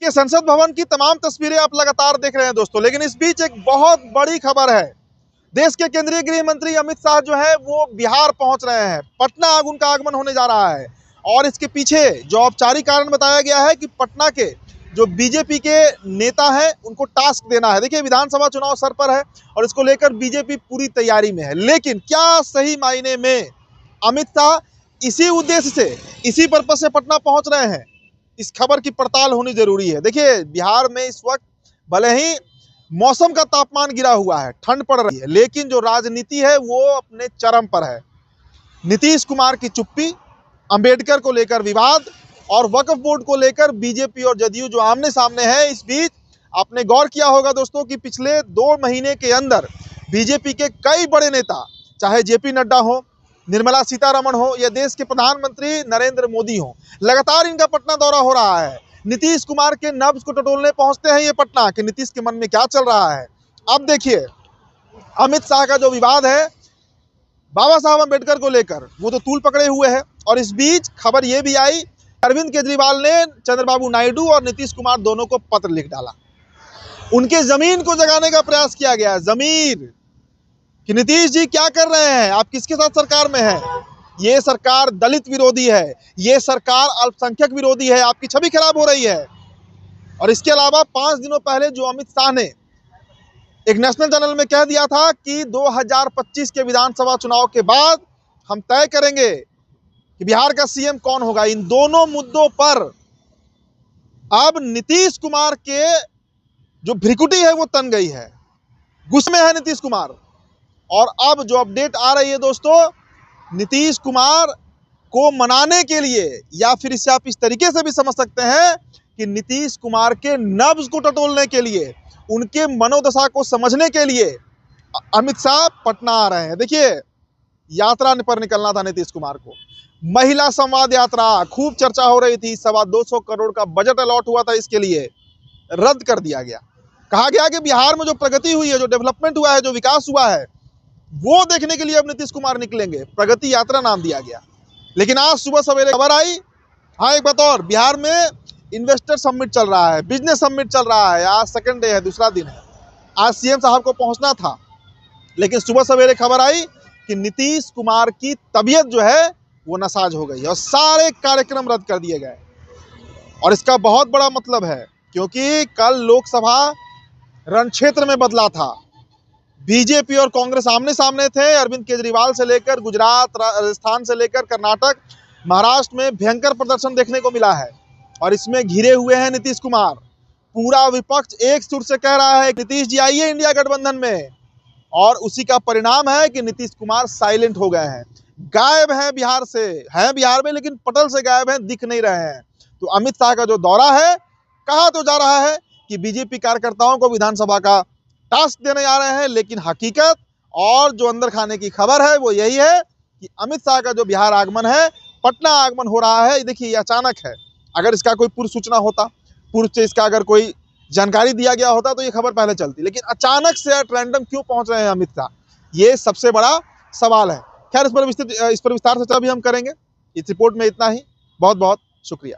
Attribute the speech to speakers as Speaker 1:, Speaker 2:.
Speaker 1: के संसद भवन की तमाम तस्वीरें आप लगातार देख रहे हैं दोस्तों, लेकिन इस बीच एक बहुत बड़ी खबर है। देश के केंद्रीय गृह मंत्री अमित शाह जो है वो बिहार पहुंच रहे हैं। पटना उनका आगमन होने जा रहा है और इसके पीछे जो औपचारिक कारण बताया गया है कि पटना के जो बीजेपी के नेता हैं उनको टास्क देना है। देखिए, विधानसभा चुनाव सर पर है और इसको लेकर बीजेपी पूरी तैयारी में है, लेकिन क्या सही मायने में अमित शाह इसी उद्देश्य से, इसी पर्पज से पटना पहुंच रहे हैं? इस खबर की पड़ताल होनी जरूरी है। देखिए, बिहार में इस वक्त भले ही मौसम का तापमान गिरा हुआ है, ठंड पड़ रही है, लेकिन जो राजनीति है वो अपने चरम पर है। नीतीश कुमार की चुप्पी, अंबेडकर को लेकर विवाद और वक्फ बोर्ड को लेकर बीजेपी और जदयू जो आमने सामने है। इस बीच आपने गौर किया होगा दोस्तों कि पिछले 2 महीने के अंदर बीजेपी के कई बड़े नेता, चाहे जेपी नड्डा हो, निर्मला सीतारमण हो या देश के प्रधानमंत्री नरेंद्र मोदी हो, लगातार इनका पटना दौरा हो रहा है। नीतीश कुमार के नब्ज को टटोलने पहुंचते हैं ये पटना कि नीतीश के मन में क्या चल रहा है। अब देखिए, अमित शाह का जो विवाद है बाबा साहब अंबेडकर को लेकर, वो तो तूल पकड़े हुए है। और इस बीच खबर ये भी आई, अरविंद केजरीवाल ने चंद्रबाबू नायडू और नीतीश कुमार दोनों को पत्र लिख डाला। उनके जमीन को जगाने का प्रयास किया गया, जमीर, कि नीतीश जी क्या कर रहे हैं, आप किसके साथ सरकार में हैं? ये सरकार दलित विरोधी है, ये सरकार अल्पसंख्यक विरोधी है, आपकी छवि खराब हो रही है। और इसके अलावा 5 दिनों पहले जो अमित शाह ने एक नेशनल चैनल में कह दिया था कि 2025 के विधानसभा चुनाव के बाद हम तय करेंगे कि बिहार का सीएम कौन होगा। इन दोनों मुद्दों पर अब नीतीश कुमार के जो भ्रिकुटी है वो तन गई है, गुस्से में है नीतीश कुमार। और अब जो अपडेट आ रही है दोस्तों, नीतीश कुमार को मनाने के लिए, या फिर इसे आप इस तरीके से भी समझ सकते हैं कि नीतीश कुमार के नब्ज को टटोलने के लिए, उनके मनोदशा को समझने के लिए अमित शाह पटना आ रहे हैं। देखिए, यात्रा पर निकलना था नीतीश कुमार को, महिला संवाद यात्रा, खूब चर्चा हो रही थी, 225 करोड़ का बजट अलॉट हुआ था, इसके लिए रद्द कर दिया गया। कहा गया कि बिहार में जो प्रगति हुई है, जो डेवलपमेंट हुआ है, जो विकास हुआ है, वो देखने के लिए अब नीतीश कुमार निकलेंगे। प्रगति यात्रा नाम दिया गया। लेकिन आज सुबह सवेरे खबर आई, हाँ एक बात और, बिहार में इन्वेस्टर समिट चल रहा है, बिजनेस समिट चल रहा है। आज सेकंड डे है, दूसरा दिन है। आज सीएम साहब को पहुंचना था, लेकिन सुबह सवेरे खबर आई कि नीतीश कुमार की तबीयत जो है वो नासाज हो गई और सारे कार्यक्रम रद्द कर दिए गए। और इसका बहुत बड़ा मतलब है, क्योंकि कल लोकसभा रण क्षेत्र में बदला था। बीजेपी और कांग्रेस आमने सामने थे। अरविंद केजरीवाल से लेकर गुजरात, राजस्थान से लेकर कर्नाटक, महाराष्ट्र में भयंकर प्रदर्शन देखने को मिला है और इसमें घिरे हुए हैं नीतीश कुमार। पूरा विपक्ष एक सुर से कह रहा है नीतीश जी आइए इंडिया गठबंधन में, और उसी का परिणाम है कि नीतीश कुमार साइलेंट हो गए हैं, गायब हैं बिहार से। हैं बिहार में, लेकिन पटल से गायब हैं, दिख नहीं रहे हैं। तो अमित शाह का जो दौरा है, कहा तो जा रहा है कि बीजेपी कार्यकर्ताओं को विधानसभा का टास्क देने आ रहे हैं, लेकिन हकीकत और जो अंदर खाने की खबर है वो यही है कि अमित शाह का जो बिहार आगमन है, पटना आगमन हो रहा है। देखिए, ये अचानक है। अगर इसका कोई पूर्व सूचना होता, पूर्व से इसका अगर कोई जानकारी दिया गया होता तो ये खबर पहले चलती, लेकिन अचानक से रैंडम क्यों पहुंच रहे हैं अमित शाह, ये सबसे बड़ा सवाल है। खैर, इस पर विस्तार से भी हम करेंगे। इस रिपोर्ट में इतना ही। बहुत बहुत शुक्रिया।